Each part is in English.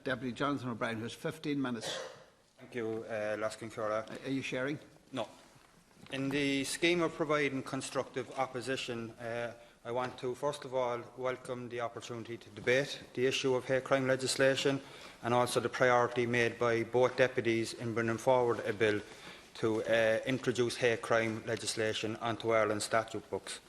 Deputy Jonathan O'Brien, who has 15 minutes. Thank you, Laskin Cura. Are you sharing? No. In the scheme of providing constructive opposition, I want to first of all welcome the opportunity to debate the issue of hate crime legislation and also the priority made by both deputies in bringing forward a bill to introduce hate crime legislation onto Ireland's statute books.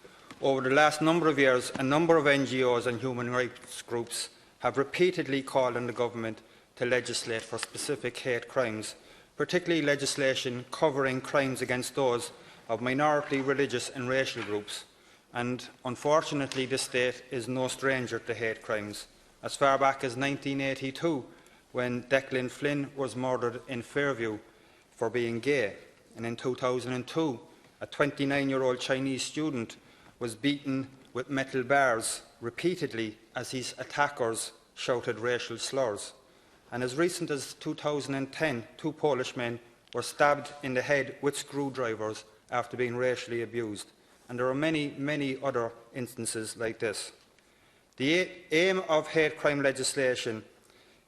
Over the last number of years, a number of NGOs and human rights groups have repeatedly called on the government to legislate for specific hate crimes, particularly legislation covering crimes against those of minority, religious and racial groups. And unfortunately, the state is no stranger to hate crimes. As far back as 1982, when Declan Flynn was murdered in Fairview for being gay, and in 2002, a 29-year-old Chinese student was beaten with metal bars repeatedly as his attackers shouted racial slurs. And as recent as 2010, 2 Polish men were stabbed in the head with screwdrivers after being racially abused. And there are many, many other instances like this. The aim of hate crime legislation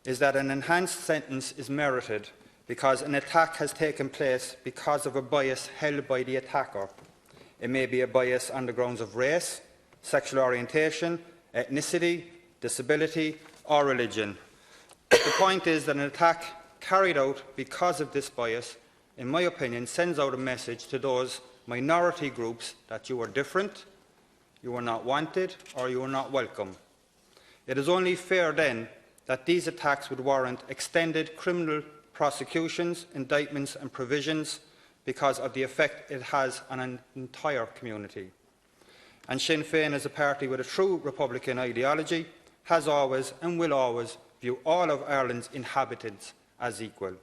is that an enhanced sentence is merited because an attack has taken place because of a bias held by the attacker. It may be a bias on the grounds of race, sexual orientation, ethnicity, disability or religion. But the point is that an attack carried out because of this bias, in my opinion, sends out a message to those minority groups that you are different, you are not wanted or you are not welcome. It is only fair then that these attacks would warrant extended criminal prosecutions, indictments and provisions because of the effect it has on an entire community. And Sinn Féin, as a party with a true Republican ideology, has always and will always view all of Ireland's inhabitants as equal.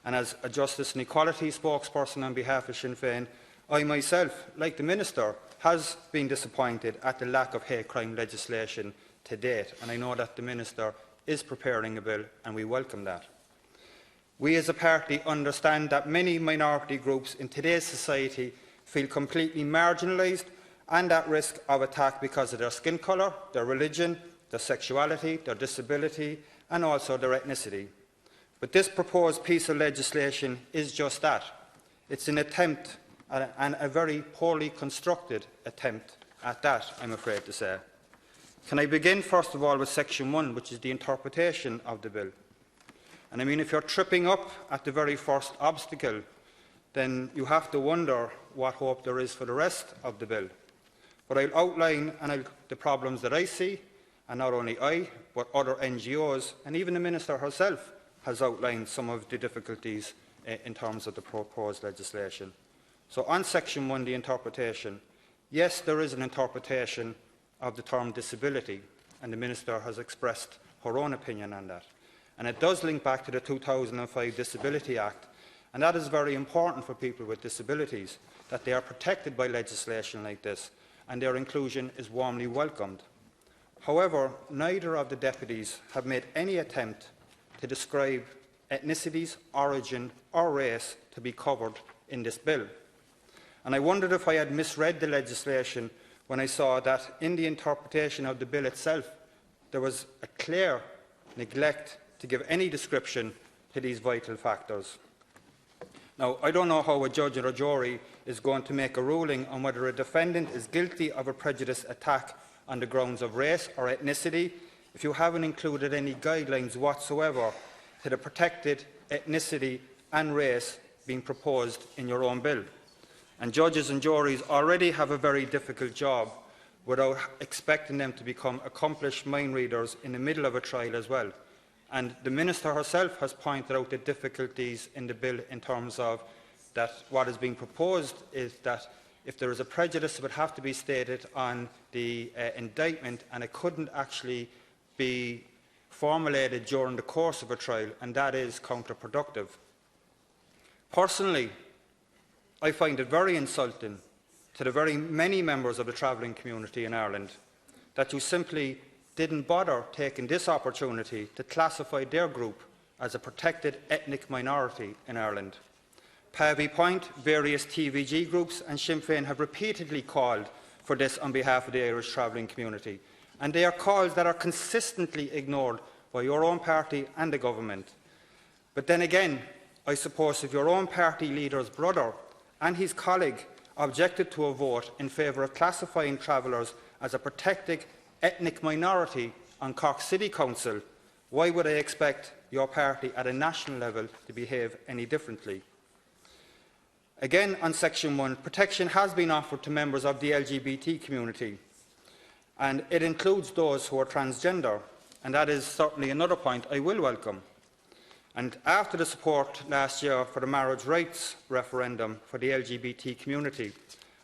And as a Justice and Equality spokesperson on behalf of Sinn Féin, I myself, like the Minister, has been disappointed at the lack of hate crime legislation to date, and I know that the Minister is preparing a bill and we welcome that. We as a party understand that many minority groups in today's society feel completely marginalised and at risk of attack because of their skin colour, their religion, their sexuality, their disability and also their ethnicity. But this proposed piece of legislation is just that. It's an attempt, and a very poorly constructed attempt at that, I'm afraid to say. Can I begin first of all with Section 1, which is the interpretation of the bill? And I mean, if you're tripping up at the very first obstacle, then you have to wonder what hope there is for the rest of the bill. But I'll outline the problems that I see, and not only I, but other NGOs, and even the Minister herself has outlined some of the difficulties in terms of the proposed legislation. So on Section 1, the interpretation, yes, there is an interpretation of the term disability, and the Minister has expressed her own opinion on that. And it does link back to the 2005 Disability Act, and that is very important for people with disabilities, that they are protected by legislation like this, and their inclusion is warmly welcomed. However, neither of the deputies have made any attempt to describe ethnicities, origin or race to be covered in this bill. And I wondered if I had misread the legislation when I saw that in the interpretation of the bill itself there was a clear neglect to give any description to these vital factors. Now, I don't know how a judge or a jury is going to make a ruling on whether a defendant is guilty of a prejudice attack on the grounds of race or ethnicity if you haven't included any guidelines whatsoever to the protected ethnicity and race being proposed in your own bill. And judges and juries already have a very difficult job without expecting them to become accomplished mind readers in the middle of a trial as well. And the Minister herself has pointed out the difficulties in the bill in terms of that what is being proposed is that if there is a prejudice, it would have to be stated on the indictment, and it couldn't actually be formulated during the course of a trial, and that is counterproductive. Personally, I find it very insulting to the very many members of the travelling community in Ireland that you simply didn't bother taking this opportunity to classify their group as a protected ethnic minority in Ireland. Pavey Point, various TVG groups and Sinn Féin have repeatedly called for this on behalf of the Irish travelling community, and they are calls that are consistently ignored by your own party and the government. But then again, I suppose if your own party leader's brother and his colleague objected to a vote in favour of classifying travellers as a protected ethnic minority on Cork City Council, why would I expect your party at a national level to behave any differently? Again, on Section 1, protection has been offered to members of the LGBT community, and it includes those who are transgender, and that is certainly another point I will welcome. And after the support last year for the marriage rights referendum for the LGBT community,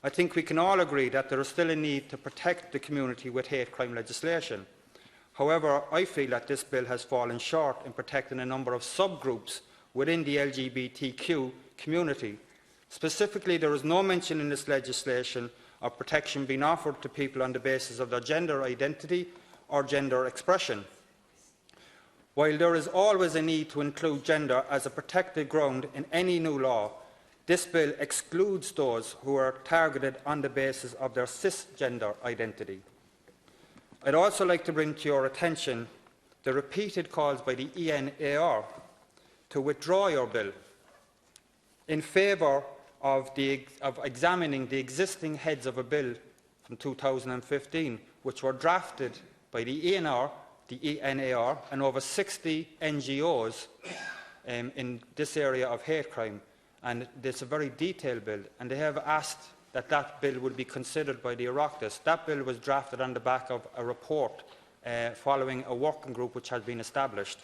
I think we can all agree that there is still a need to protect the community with hate crime legislation. However, I feel that this bill has fallen short in protecting a number of subgroups within the LGBTQ community. Specifically, there is no mention in this legislation of protection being offered to people on the basis of their gender identity or gender expression. While there is always a need to include gender as a protected ground in any new law, this bill excludes those who are targeted on the basis of their cisgender identity. I'd also like to bring to your attention the repeated calls by the ENAR to withdraw your bill in favour of examining the existing heads of a bill from 2015, which were drafted by the ENAR, and over 60 NGOs in this area of hate crime. And it's a very detailed bill, and they have asked that that bill would be considered by the Oireachtas. That bill was drafted on the back of a report following a working group which has been established.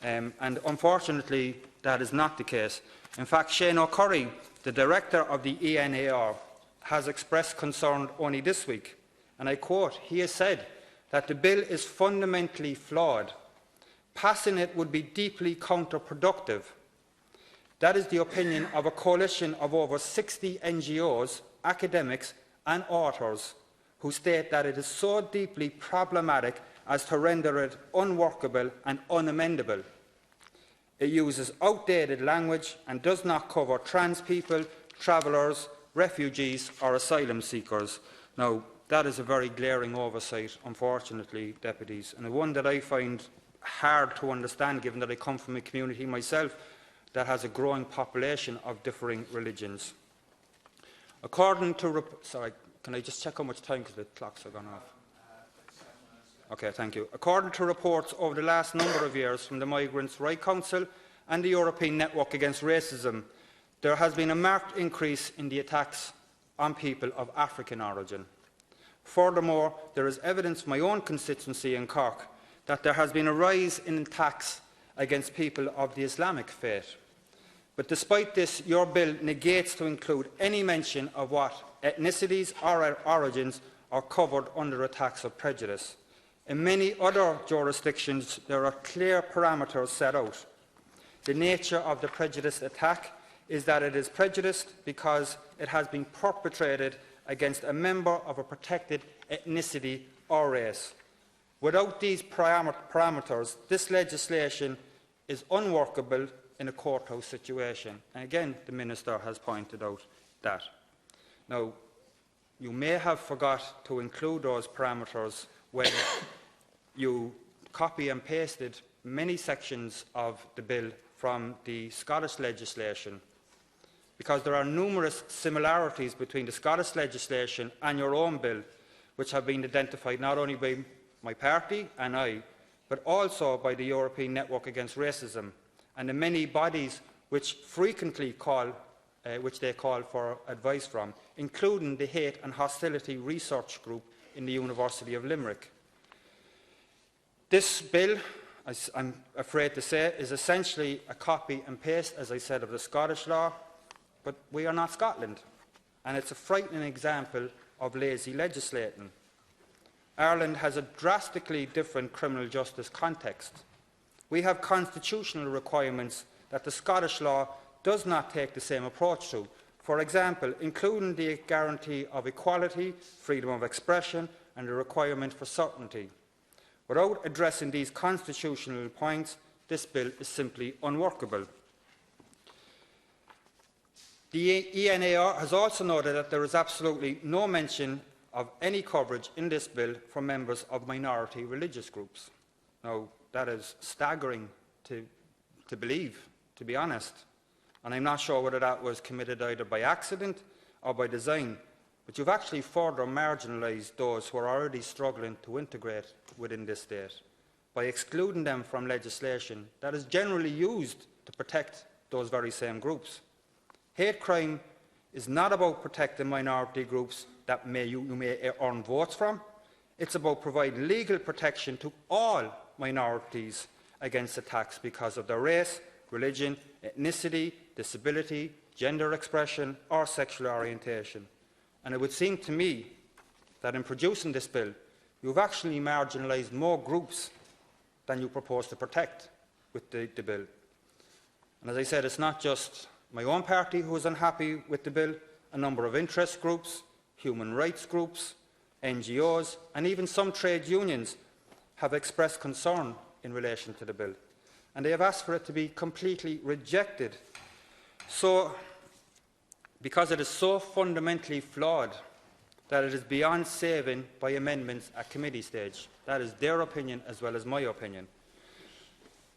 And unfortunately, that is not the case. In fact, Shane O'Curry, the director of the ENAR, has expressed concern only this week, and I quote, he has said that the bill is fundamentally flawed. Passing it would be deeply counterproductive. That is the opinion of a coalition of over 60 NGOs, academics and authors who state that it is so deeply problematic as to render it unworkable and unamendable. It uses outdated language and does not cover trans people, travellers, refugees or asylum seekers. Now, that is a very glaring oversight, unfortunately, deputies, and one that I find hard to understand, given that I come from a community myself that has a growing population of differing religions. According to... Sorry, can I just check how much time, because the clocks are gone off? Okay, thank you. According to reports over the last number of years from the Migrants' Rights Council and the European Network Against Racism, there has been a marked increase in the attacks on people of African origin. Furthermore, there is evidence from my own constituency in Cork that there has been a rise in attacks against people of the Islamic faith. But despite this, your bill negates to include any mention of what ethnicities or origins are covered under attacks of prejudice. In many other jurisdictions, there are clear parameters set out. The nature of the prejudiced attack is that it is prejudiced because it has been perpetrated against a member of a protected ethnicity or race. Without these parameters, this legislation is unworkable in a courthouse situation. And again, the Minister has pointed out that. Now, you may have forgot to include those parameters when you copy and pasted many sections of the bill from the Scottish legislation, because there are numerous similarities between the Scottish legislation and your own bill, which have been identified not only by my party and I, but also by the European Network Against Racism and the many bodies which frequently call for advice from, including the Hate and Hostility Research Group in the University of Limerick. This bill, as I'm afraid to say, is essentially a copy and paste, as I said, of the Scottish law, but we are not Scotland, and it's a frightening example of lazy legislating. Ireland has a drastically different criminal justice context. We have constitutional requirements that the Scottish law does not take the same approach to. For example, including the guarantee of equality, freedom of expression and the requirement for certainty. Without addressing these constitutional points, this bill is simply unworkable. The ENAR has also noted that there is absolutely no mention of any coverage in this bill for members of minority religious groups. Now, that is staggering to believe, to be honest. And I'm not sure whether that was committed either by accident or by design, but you've actually further marginalised those who are already struggling to integrate within this state by excluding them from legislation that is generally used to protect those very same groups. Hate crime is not about protecting minority groups that you may earn votes from. It's about providing legal protection to all minorities against attacks because of their race, religion, ethnicity, disability, gender expression or sexual orientation. And it would seem to me that in producing this bill, you've actually marginalised more groups than you propose to protect with the bill. And as I said, it's not just my own party who is unhappy with the bill. A number of interest groups, human rights groups, NGOs and even some trade unions have expressed concern in relation to the bill. And they have asked for it to be completely rejected. So, because it is so fundamentally flawed that it is beyond saving by amendments at committee stage. That is their opinion as well as my opinion.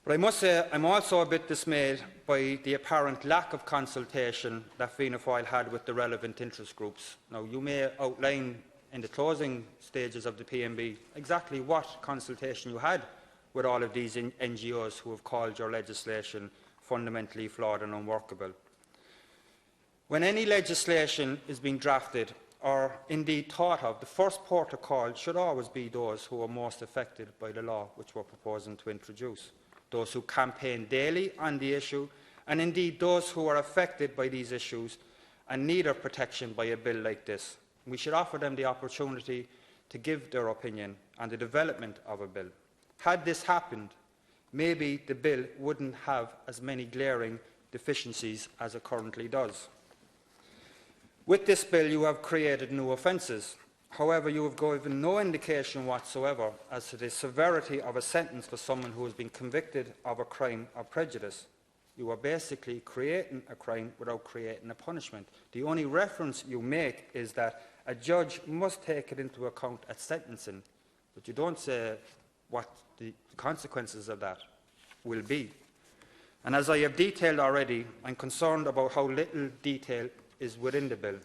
But I must say I'm also a bit dismayed by the apparent lack of consultation that Fianna Fáil had with the relevant interest groups. Now, you may outline in the closing stages of the PMB exactly what consultation you had with all of these NGOs who have called your legislation fundamentally flawed and unworkable. When any legislation is being drafted or indeed thought of, the first port of call should always be those who are most affected by the law which we're proposing to introduce, those who campaign daily on the issue, and indeed those who are affected by these issues and need our protection by a bill like this. We should offer them the opportunity to give their opinion on the development of a bill. Had this happened, maybe the bill wouldn't have as many glaring deficiencies as it currently does. With this bill, you have created new offences. However, you have given no indication whatsoever as to the severity of a sentence for someone who has been convicted of a crime of prejudice. You are basically creating a crime without creating a punishment. The only reference you make is that a judge must take it into account at sentencing, but you don't say what the consequences of that will be. And as I have detailed already, I'm concerned about how little detail is within the bill.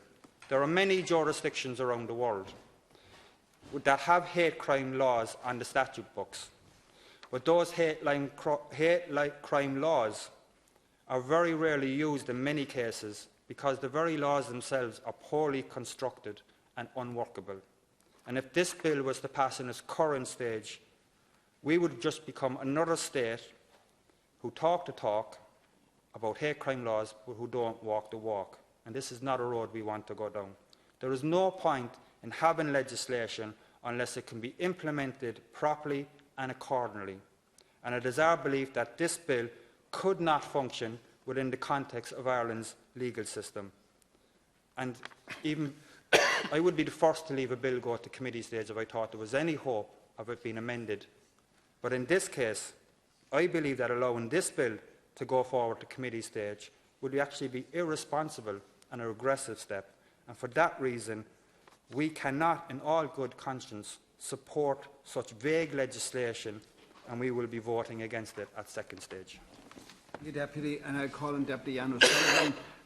There are many jurisdictions around the world that have hate crime laws on the statute books, but those hate crime laws are very rarely used in many cases because the very laws themselves are poorly constructed and unworkable. And if this bill was to pass in its current stage, we would just become another state who talk the talk about hate crime laws but who don't walk the walk. And this is not a road we want to go down. There is no point in having legislation unless it can be implemented properly and accordingly. And it is our belief that this bill could not function within the context of Ireland's legal system. And even I would be the first to leave a bill go to committee stage if I thought there was any hope of it being amended. But in this case, I believe that allowing this bill to go forward to committee stage would actually be irresponsible and a regressive step. And for that reason, we cannot, in all good conscience, support such vague legislation, and we will be voting against it at second stage. Deputy, and I call on Deputy Fianna Fáil.